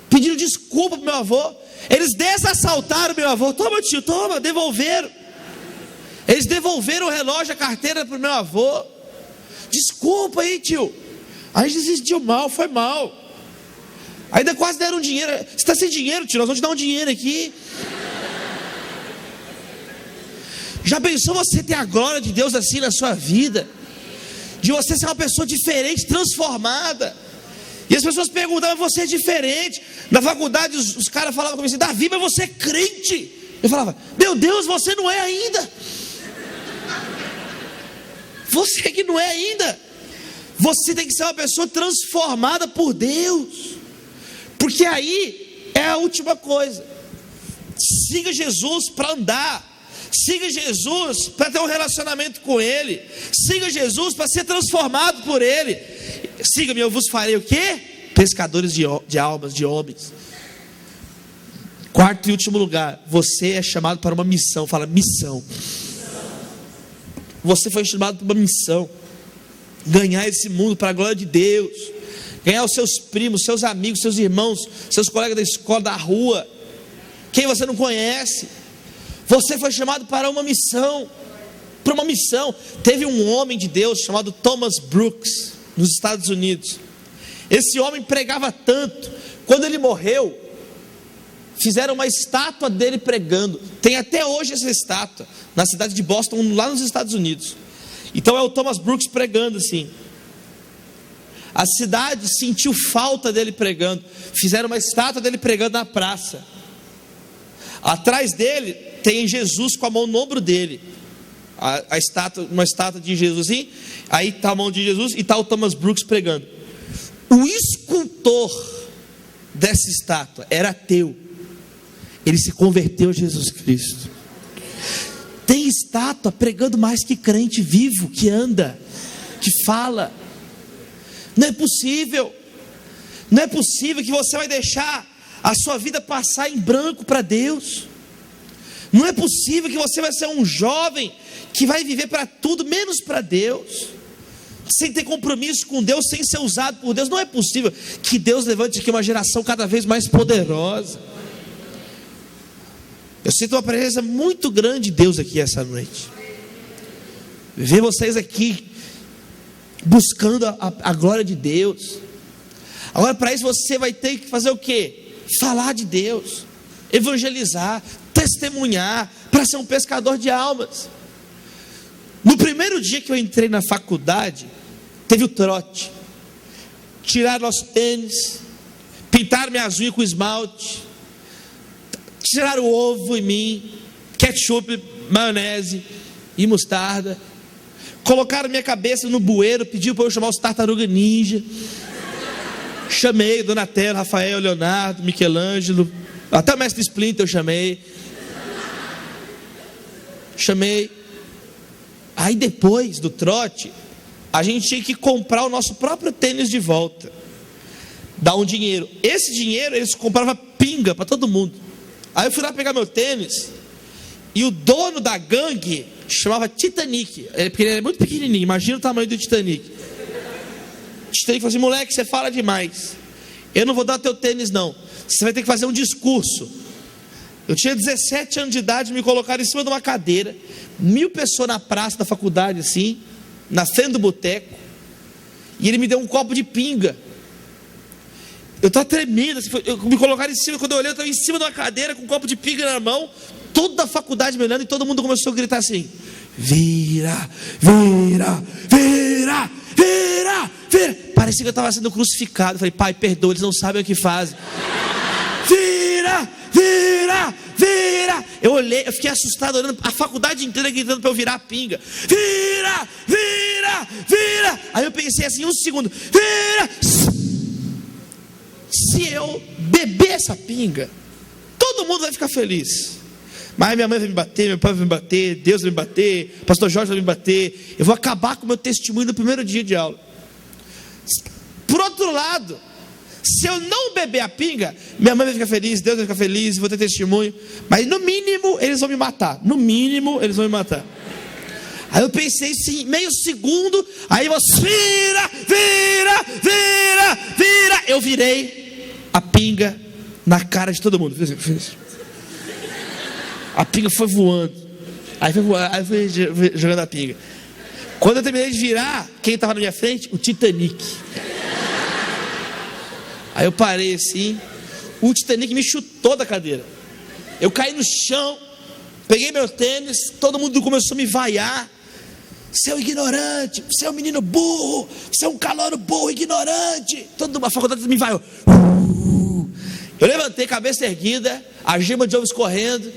Speaker 2: pedindo desculpa para meu avô. Eles desassaltaram meu avô. Toma, tio, toma, devolveram. Eles devolveram o relógio, a carteira para o meu avô. Desculpa aí, tio, a gente se sentiu mal, foi mal. Ainda quase deram dinheiro. Você está sem dinheiro, tio? Nós vamos te dar um dinheiro aqui. Já pensou você ter a glória de Deus assim na sua vida? De você ser uma pessoa diferente, transformada. E as pessoas perguntavam, você é diferente. Na faculdade os caras falavam comigo assim: Davi, mas você é crente. Eu falava, meu Deus, você não é ainda. Você que não é ainda. Você tem que ser uma pessoa transformada por Deus. Porque aí é a última coisa. Siga Jesus para andar. Siga Jesus para ter um relacionamento com Ele. Siga Jesus para ser transformado por Ele. Siga-me, eu vos farei o quê? Pescadores de almas, de homens. Quarto e último lugar, você é chamado para uma missão. Fala, missão. Você foi chamado para uma missão. ganhar esse mundo para a glória de Deus, ganhar os seus primos, seus amigos, seus irmãos, seus colegas da escola, da rua, quem você não conhece. Você foi chamado para uma missão. Para uma missão. Teve um homem de Deus chamado Thomas Brooks, nos Estados Unidos. Esse homem pregava tanto, quando ele morreu, fizeram uma estátua dele pregando. Tem até hoje essa estátua na cidade de Boston, lá nos Estados Unidos. Então é o Thomas Brooks pregando assim. A cidade sentiu falta dele pregando. Fizeram uma estátua dele pregando na praça. Atrás dele tem Jesus com a mão no ombro dele. A estátua, uma estátua de Jesus assim. Aí está a mão de Jesus e está o Thomas Brooks pregando. O escultor dessa estátua era ateu. Ele se converteu a Jesus Cristo. Tem estátua pregando mais que crente vivo, que anda, que fala. Não é possível. Não é possível que você vai deixar a sua vida passar em branco para Deus. Não é possível que você vai ser um jovem que vai viver para tudo menos para Deus, sem ter compromisso com Deus, sem ser usado por Deus. Não é possível que Deus levante aqui uma geração cada vez mais poderosa. Eu sinto uma presença muito grande de Deus aqui essa noite. Ver vocês aqui buscando a glória de Deus. Agora, para isso você vai ter que fazer o quê? Falar de Deus, evangelizar, testemunhar, para ser um pescador de almas. No primeiro dia que eu entrei na faculdade, teve o trote. Tiraram nosso tênis, pintaram minhas unhas com esmalte, tiraram o ovo em mim, ketchup, maionese e mostarda. Colocaram minha cabeça no bueiro, pediu para eu chamar os tartaruga ninja. Chamei Donatello, Rafael, Leonardo, Michelangelo, até o mestre Splinter eu chamei. Aí depois do trote, a gente tinha que comprar o nosso próprio tênis de volta. Dar um dinheiro. Esse dinheiro eles compravam pinga para todo mundo. Aí eu fui lá pegar meu tênis, e o dono da gangue chamava Titanic, porque ele é muito pequenininho, imagina o tamanho do Titanic. Titanic falou assim: moleque, você fala demais, eu não vou dar teu tênis não, você vai ter que fazer um discurso. Eu tinha 17 anos de idade, me colocaram em cima de uma cadeira, 1000 pessoas na praça da faculdade assim, na frente do boteco, e ele me deu um copo de pinga. Eu estava tremendo, assim, me colocaram em cima. Quando eu olhei, eu estava em cima de uma cadeira com um copo de pinga na mão, toda a faculdade me olhando, e todo mundo começou a gritar assim: vira, vira, vira, vira, vira. Parecia que eu estava sendo crucificado. Eu falei: pai, perdoa, eles não sabem o que fazem. Vira, vira, vira. Eu olhei, eu fiquei assustado, olhando a faculdade inteira gritando para eu virar a pinga. Vira, vira, vira. Aí eu pensei assim, um segundo: vira. Se eu beber essa pinga, todo mundo vai ficar feliz. Mas minha mãe vai me bater, meu pai vai me bater, Deus vai me bater, o pastor Jorge vai me bater. Eu vou acabar com o meu testemunho no primeiro dia de aula. Por outro lado, se eu não beber a pinga, minha mãe vai ficar feliz, Deus vai ficar feliz, vou ter testemunho. Mas no mínimo eles vão me matar. No mínimo eles vão me matar. Aí eu pensei assim, meio segundo. Aí eu vira, vira, vira, vira. Eu virei a pinga na cara de todo mundo. Fiz. A pinga foi voando. Aí foi jogando a pinga. Quando eu terminei de virar, quem estava na minha frente? O Titanic. Aí eu parei assim. O Titanic me chutou da cadeira. Eu caí no chão, peguei meu tênis, todo mundo começou a me vaiar. Você é um ignorante, você é um menino burro, você é um calouro burro, ignorante. Toda a faculdade me vaiou. Eu levantei, cabeça erguida, a gema de ovo escorrendo.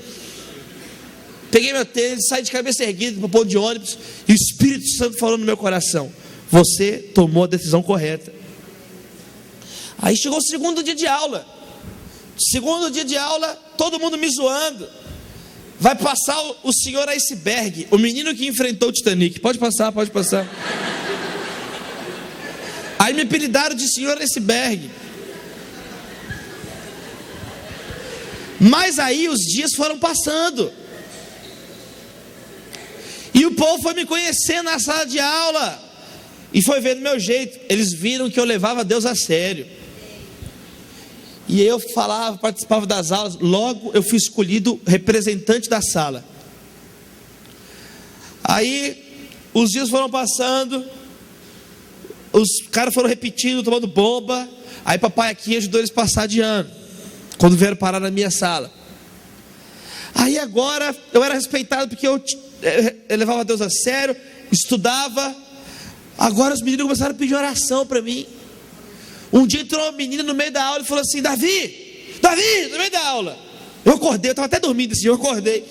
Speaker 2: Peguei meu tênis, saí de cabeça erguida para o ponto de ônibus, e o Espírito Santo falou no meu coração: você tomou a decisão correta. Aí chegou o segundo dia de aula. Segundo dia de aula, todo mundo me zoando. Vai passar o senhor Iceberg, o menino que enfrentou o Titanic. Pode passar, pode passar. Aí me apelidaram de senhor Iceberg. Mas aí os dias foram passando, e o povo foi me conhecendo na sala de aula. E foi vendo meu jeito. Eles viram que eu levava Deus a sério. E eu falava, participava das aulas. Logo eu fui escolhido representante da sala. Aí os dias foram passando, os caras foram repetindo, tomando bomba. Aí papai aqui ajudou eles a passar de ano, quando vieram parar na minha sala. Aí agora eu era respeitado porque eu levava Deus a sério, estudava. Agora os meninos começaram a pedir oração para mim. Um dia entrou uma menina no meio da aula e falou assim: Davi, no meio da aula. Eu acordei, eu estava até dormindo esse dia, eu acordei.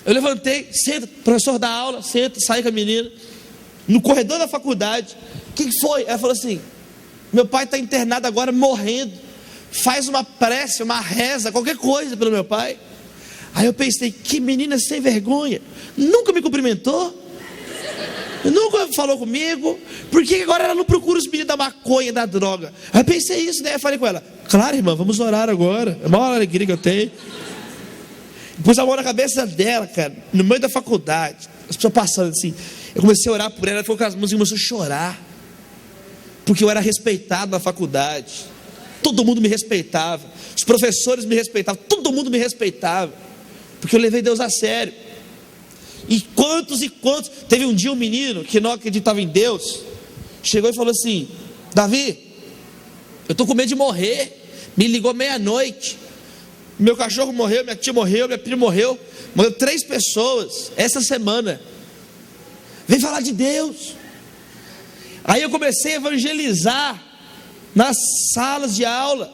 Speaker 2: Eu levantei, senta, professor da aula, senta, saí com a menina, no corredor da faculdade. O que foi? Ela falou assim: meu pai está internado agora, morrendo. Faz uma prece, uma reza, qualquer coisa pelo meu pai. Aí eu pensei: que menina sem vergonha, nunca me cumprimentou, nunca falou comigo. Por que agora ela não procura os meninos da maconha, da droga? Aí eu pensei isso, né? Eu falei com ela: claro, irmã, vamos orar agora. É a maior alegria que eu tenho. Pus a mão na cabeça dela, cara, no meio da faculdade, as pessoas passando assim. Eu comecei a orar por ela, ela ficou com as mãos e começou a chorar, porque eu era respeitado na faculdade. Todo mundo me respeitava, os professores me respeitavam, todo mundo me respeitava, porque eu levei Deus a sério. E quantos, teve um dia um menino que não acreditava em Deus, chegou e falou assim: Davi, eu estou com medo de morrer. Me ligou meia-noite, meu cachorro morreu, minha tia morreu, minha prima morreu, 3 pessoas essa semana, vem falar de Deus. Aí eu comecei a evangelizar nas salas de aula.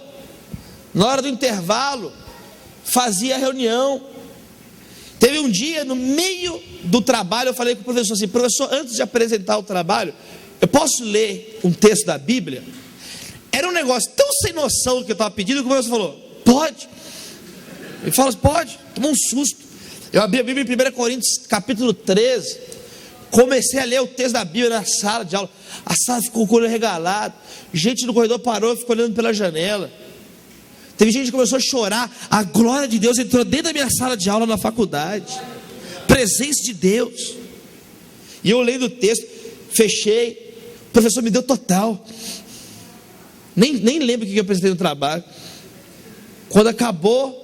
Speaker 2: Na hora do intervalo fazia reunião. Teve um dia, no meio do trabalho, eu falei com o professor assim: professor, antes de apresentar o trabalho, eu posso ler um texto da Bíblia? Era um negócio tão sem noção do que eu estava pedindo, que o professor falou: pode. Ele falou: pode. Tomou um susto. Eu abri a Bíblia em 1 Coríntios capítulo 13, comecei a ler o texto da Bíblia na sala de aula. A sala ficou com o olho regalado, gente no corredor parou, ficou olhando pela janela. Teve gente que começou a chorar. A glória de Deus entrou dentro da minha sala de aula na faculdade. Presença de Deus. E eu lendo o texto, fechei. O professor me deu total. Nem lembro o que eu apresentei no trabalho. Quando acabou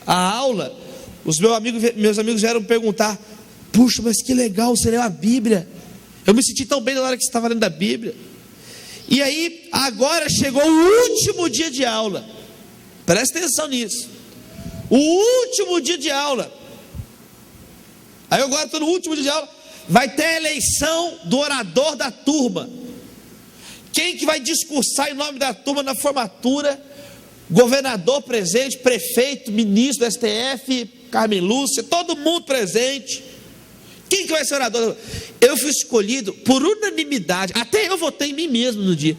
Speaker 2: a aula, os meus amigos vieram perguntar: puxa, mas que legal, você leu a Bíblia. Eu me senti tão bem na hora que você estava lendo a Bíblia. E aí, agora chegou o último dia de aula. Presta atenção nisso. O último dia de aula. Aí agora estou no último dia de aula. Vai ter a eleição do orador da turma. Quem que vai discursar em nome da turma na formatura? Governador presente, prefeito, ministro do STF, Carmen Lúcia, todo mundo presente. Quem que vai ser orador? Eu fui escolhido por unanimidade. Até eu votei em mim mesmo no dia.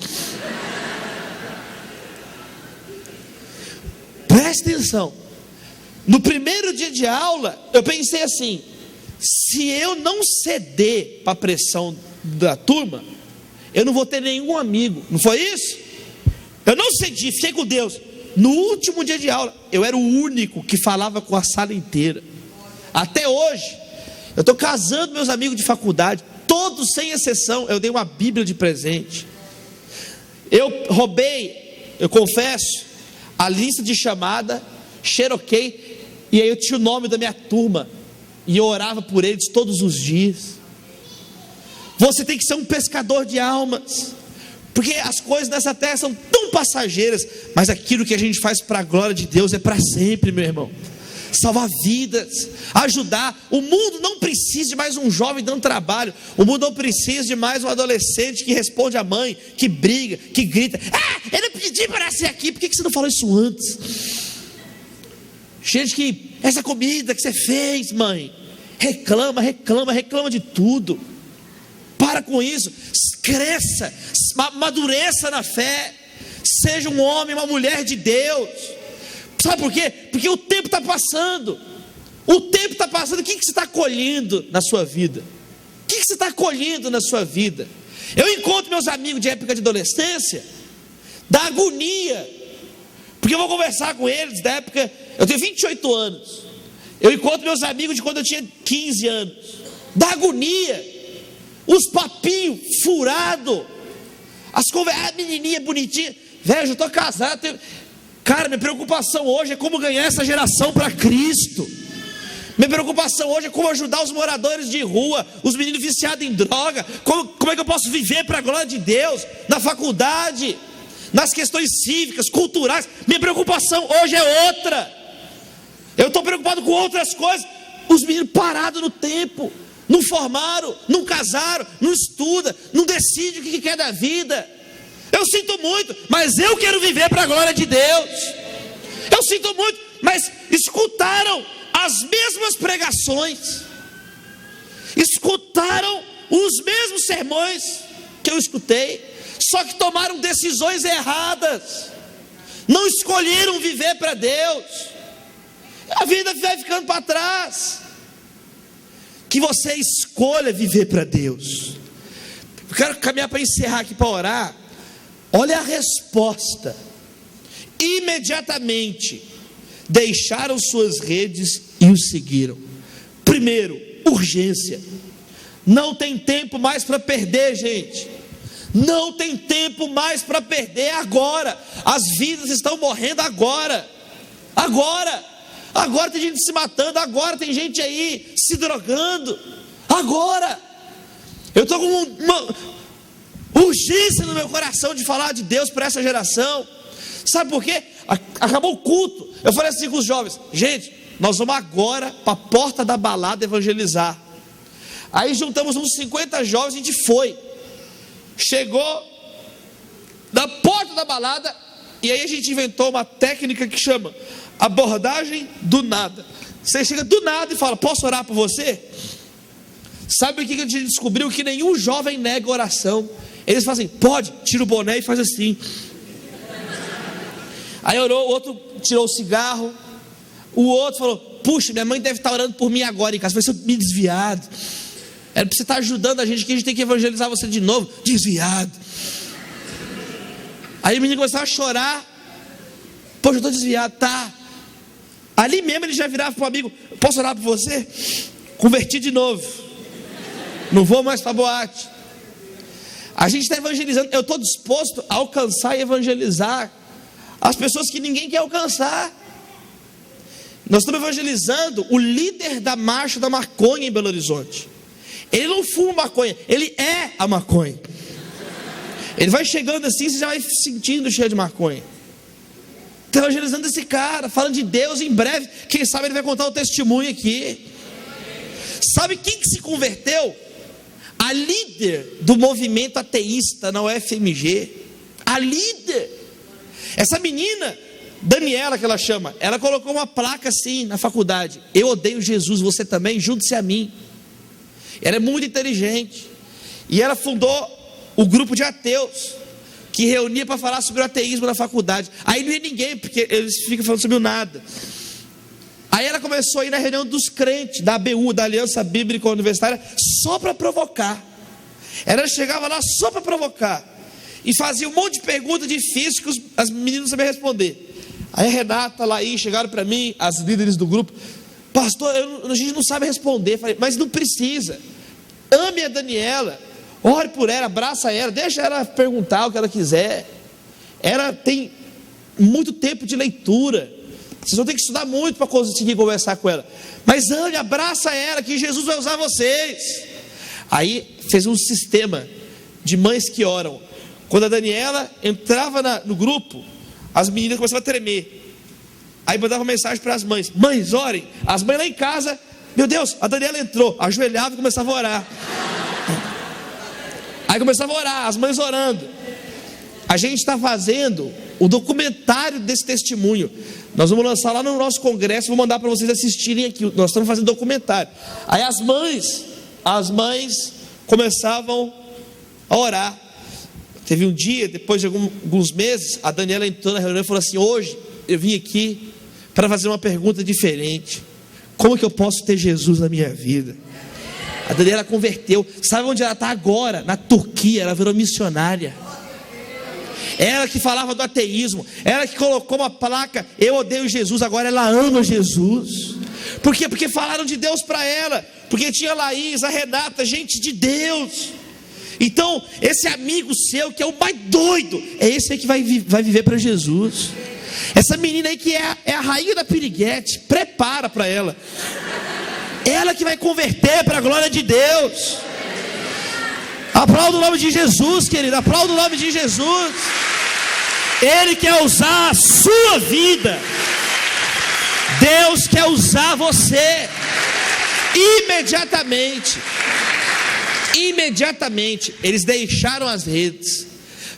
Speaker 2: Presta atenção. No primeiro dia de aula, eu pensei assim: se eu não ceder para a pressão da turma, eu não vou ter nenhum amigo. Não foi isso? Eu não cedi, fiquei com Deus. No último dia de aula, eu era o único que falava com a sala inteira. Até hoje, eu estou casando meus amigos de faculdade, todos sem exceção, eu dei uma Bíblia de presente. Eu roubei, eu confesso, a lista de chamada, xeroquei, e aí eu tinha o nome da minha turma, e eu orava por eles todos os dias. Você tem que ser um pescador de almas, porque as coisas dessa terra são tão passageiras, mas aquilo que a gente faz para a glória de Deus é para sempre, meu irmão. Salvar vidas, ajudar. O mundo não precisa de mais um jovem dando trabalho. O mundo não precisa de mais um adolescente que responde à mãe, que briga, que grita: ah, eu não pedi para nascer aqui, por que você não falou isso antes? Gente que, essa comida que você fez, mãe, reclama de tudo. Para com isso, cresça, amadureça na fé, seja um homem, uma mulher de Deus. Sabe por quê? Porque o tempo está passando. O tempo está passando. O que você está colhendo na sua vida? O que você está colhendo na sua vida? Eu encontro meus amigos de época de adolescência, da agonia, porque eu vou conversar com eles da época. Eu tenho 28 anos. Eu encontro meus amigos de quando eu tinha 15 anos, da agonia, os papinhos furados, as conversas, menininha bonitinha, velho, eu já estou casado, cara, minha preocupação hoje é como ganhar essa geração para Cristo. Minha preocupação hoje é como ajudar os moradores de rua, os meninos viciados em droga, como é que eu posso viver para a glória de Deus, na faculdade, nas questões cívicas, culturais. Minha preocupação hoje é outra. Eu estou preocupado com outras coisas. Os meninos parados no tempo, não formaram, não casaram, não estudam, não decidem o que quer da vida. Eu sinto muito, mas eu quero viver para a glória de Deus. Eu sinto muito, mas escutaram as mesmas pregações, escutaram os mesmos sermões que eu escutei, só que tomaram decisões erradas, não escolheram viver para Deus. A vida vai ficando para trás. Que você escolha viver para Deus. Eu quero caminhar para encerrar aqui, para orar. Olha a resposta. Imediatamente deixaram suas redes e o seguiram. Primeiro, urgência. Não tem tempo mais para perder, gente. Não tem tempo mais para perder agora. As vidas estão morrendo agora. Agora tem gente se matando. Agora tem gente aí se drogando. Agora. Eu estou com uma urgência no meu coração de falar de Deus para essa geração. Sabe por quê? Acabou o culto. Eu falei assim com os jovens: gente, nós vamos agora para a porta da balada evangelizar. Aí juntamos uns 50 jovens, a gente foi. Chegou na porta da balada, e aí a gente inventou uma técnica que chama abordagem do nada. Você chega do nada e fala: posso orar por você? Sabe o que a gente descobriu? Que nenhum jovem nega oração. Eles fazem: pode, tira o boné e faz assim. Aí orou, o outro tirou o cigarro. O outro falou: puxa, minha mãe deve estar orando por mim agora em casa. Vai ser me desviado. Era para você estar ajudando a gente, que a gente tem que evangelizar você de novo. Desviado. Aí o menino começava a chorar. Poxa, eu estou desviado. Tá. Ali mesmo ele já virava para o amigo: posso orar por você? Converti de novo. Não vou mais para a boate. A gente está evangelizando. Eu estou disposto a alcançar e evangelizar as pessoas que ninguém quer alcançar. Nós estamos evangelizando o líder da marcha da maconha em Belo Horizonte. Ele não fuma maconha, ele é a maconha. Ele vai chegando assim, você já vai sentindo cheio de maconha. Está evangelizando esse cara, falando de Deus. Em breve, quem sabe ele vai contar o testemunho aqui. Sabe quem que se converteu? A líder do movimento ateísta na UFMG. A líder. Essa menina, Daniela, que ela chama, ela colocou uma placa assim na faculdade: eu odeio Jesus, você também, junte-se a mim. Ela é muito inteligente. E ela fundou o grupo de ateus, que reunia para falar sobre o ateísmo na faculdade. Aí não ia ninguém, porque eles ficam falando sobre o nada. Aí ela começou a ir na reunião dos crentes, da ABU, da Aliança Bíblica Universitária, só para provocar. Ela chegava lá só para provocar, e fazia um monte de perguntas difíceis que as meninas não sabiam responder. Aí a Renata, a Laís chegaram para mim, as líderes do grupo: pastor, a gente não sabe responder. Falei: mas não precisa. Ame a Daniela, ore por ela, abraça ela, deixa ela perguntar o que ela quiser. Ela tem muito tempo de leitura. Vocês vão ter que estudar muito para conseguir conversar com ela. Mas ame, abraça ela, que Jesus vai usar vocês. Aí fez um sistema de mães que oram. Quando a Daniela entrava no grupo, as meninas começavam a tremer. Aí mandava uma mensagem para as mães: mães, orem. As mães lá em casa: meu Deus, a Daniela entrou. Ajoelhava e começava a orar. Aí começava a orar, as mães orando. A gente está fazendo o documentário desse testemunho. Nós vamos lançar lá no nosso congresso. Vou mandar para vocês assistirem aqui. Nós estamos fazendo documentário. Aí as mães começavam a orar. Teve um dia, depois de alguns meses, a Daniela entrou na reunião e falou assim: hoje eu vim aqui para fazer uma pergunta diferente. Como que eu posso ter Jesus na minha vida? A Daniela converteu. Sabe onde ela está agora? Na Turquia. Ela virou missionária. Ela que falava do ateísmo, ela que colocou uma placa: eu odeio Jesus. Agora ela ama Jesus. Por quê? Porque falaram de Deus para ela, porque tinha a Laís, a Renata, gente de Deus. Então, esse amigo seu que é o mais doido, é esse aí que vai viver para Jesus. Essa menina aí que é a rainha da piriguete, prepara para ela. Ela que vai converter para a glória de Deus. Aplauda o nome de Jesus, querido, aplauda o nome de Jesus. Ele quer usar a sua vida. Deus quer usar você. Imediatamente eles deixaram as redes.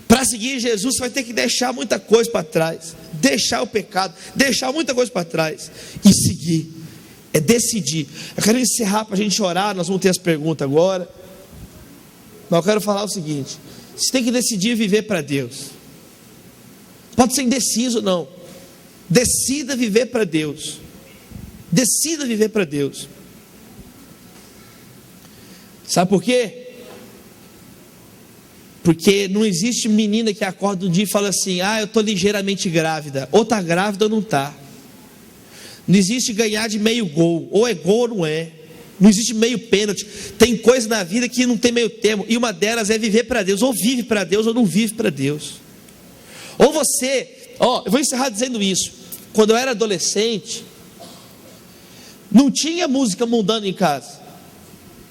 Speaker 2: Para seguir Jesus, você vai ter que deixar muita coisa para trás. Deixar o pecado, deixar muita coisa para trás e seguir. É decidir. Eu quero encerrar para a gente orar. Nós vamos ter as perguntas agora. Mas eu quero falar o seguinte: você tem que decidir viver para Deus. Pode ser indeciso, não. Decida viver para Deus. Decida viver para Deus. Sabe por quê? Porque não existe menina que acorda um dia e fala assim: eu estou ligeiramente grávida. Ou está grávida ou não está. Não existe ganhar de meio gol. Ou é gol ou não é. Não existe meio pênalti. Tem coisa na vida que não tem meio termo. E uma delas é viver para Deus. Ou vive para Deus ou não vive para Deus. Ou você... eu vou encerrar dizendo isso. Quando eu era adolescente, não tinha música mundana em casa.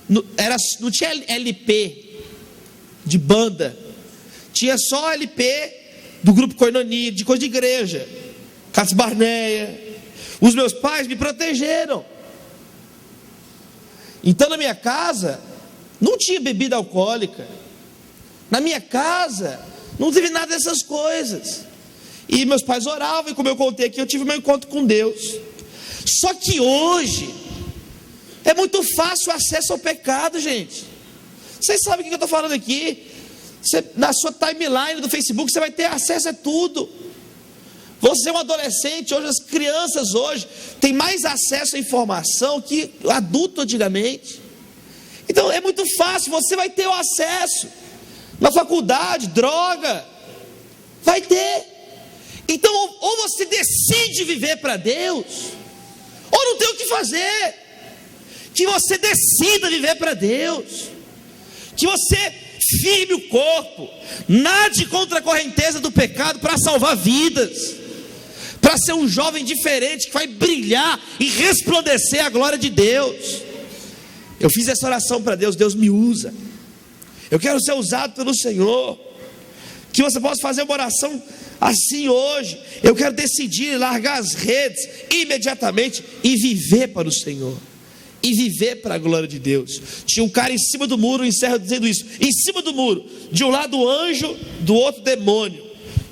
Speaker 2: Não tinha LP de banda. Tinha só LP do grupo Koinonia, de coisa de igreja. Cássio Barneia. Os meus pais me protegeram. Então na minha casa não tinha bebida alcoólica. Na minha casa não teve nada dessas coisas. E meus pais oravam, e como eu contei aqui, eu tive meu encontro com Deus. Só que hoje é muito fácil o acesso ao pecado, gente. Vocês sabem o que eu estou falando aqui? Na sua timeline do Facebook você vai ter acesso a tudo. Você é um adolescente, hoje as crianças hoje têm mais acesso à informação que adulto antigamente. Então é muito fácil, você vai ter o acesso. Na faculdade, droga, vai ter. Então ou você decide viver para Deus, ou não tem o que fazer. Que você decida viver para Deus, que você firme o corpo, nade contra a correnteza do pecado para salvar vidas, para ser um jovem diferente que vai brilhar e resplandecer a glória de Deus. Eu fiz essa oração para Deus: Deus me usa, eu quero ser usado pelo Senhor. Que você possa fazer uma oração assim hoje. Eu quero decidir largar as redes imediatamente e viver para o Senhor, e viver para a glória de Deus. Tinha um cara em cima do muro, eu encerro dizendo isso, em cima do muro, de um lado o anjo, do outro demônio,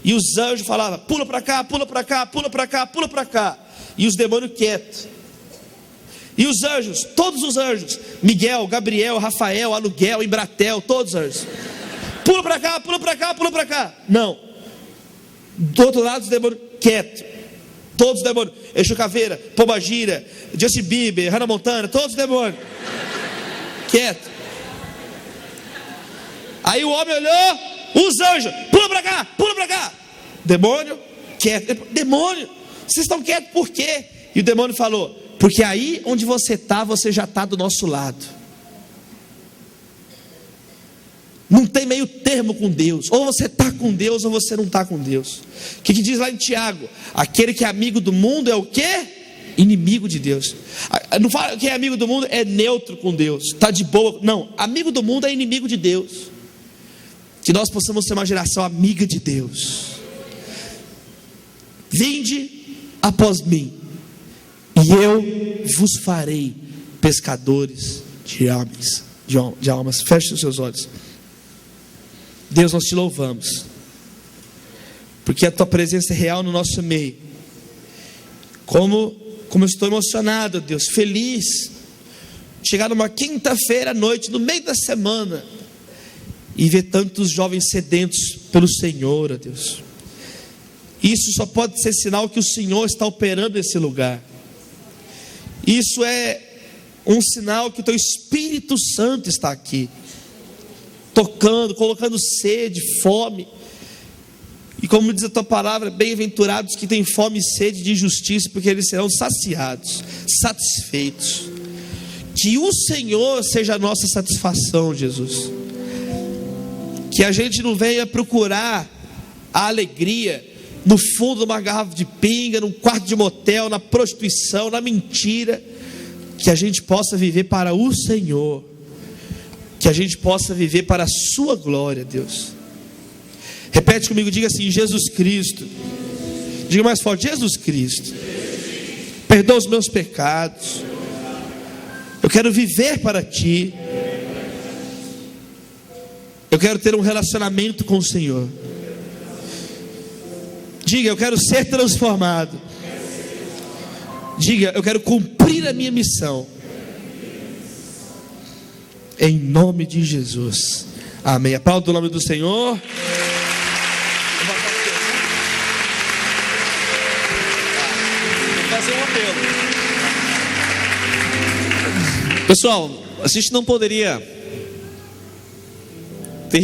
Speaker 2: e os anjos falavam: pula para cá, pula para cá, pula para cá, pula para cá, e os demônios quietos. E os anjos, todos os anjos, Miguel, Gabriel, Rafael, Aluguel, Embratel, todos os anjos, pula para cá, pula para cá, pula para cá. Não, do outro lado os demônios quietos. Todos os demônios, Exu Caveira, Pombagira, Justin Bieber, Hannah Montana, todos os demônios quieto. Aí o homem olhou, os anjos: pula para cá, pula para cá. Demônio quieto. Demônio, vocês estão quietos por quê? E o demônio falou: porque aí onde você está, você já está do nosso lado. Não tem meio termo com Deus. Ou você está com Deus ou você não está com Deus. O que diz lá em Tiago? Aquele que é amigo do mundo é o quê? Inimigo de Deus. Não fala que é amigo do mundo é neutro com Deus, está de boa. Não, amigo do mundo é inimigo de Deus. Que nós possamos ser uma geração amiga de Deus. Vinde após mim, e eu vos farei pescadores de almas. Feche os seus olhos. Deus, nós te louvamos, porque a tua presença é real no nosso meio. Como eu estou emocionado, Deus, feliz, chegar numa quinta-feira à noite, no meio da semana, e ver tantos jovens sedentos pelo Senhor, ó Deus. Isso só pode ser sinal que o Senhor está operando nesse lugar. Isso é um sinal que o teu Espírito Santo está aqui, tocando, colocando sede, fome. E como diz a tua palavra, bem-aventurados que têm fome e sede de justiça, porque eles serão saciados, satisfeitos. Que o Senhor seja a nossa satisfação, Jesus. Que a gente não venha procurar a alegria no fundo de uma garrafa de pinga, num quarto de motel, na prostituição, na mentira. Que a gente possa viver para o Senhor. Que a gente possa viver para a sua glória, Deus. Repete comigo, diga assim: Jesus Cristo. Diga mais forte: Jesus Cristo. Perdoa os meus pecados. Eu quero viver para ti. Eu quero ter um relacionamento com o Senhor. Diga: eu quero ser transformado. Diga: eu quero cumprir a minha missão. Em nome de Jesus. Amém. Aplauda o nome do Senhor.
Speaker 1: Fazer um apelo. Pessoal, a gente não poderia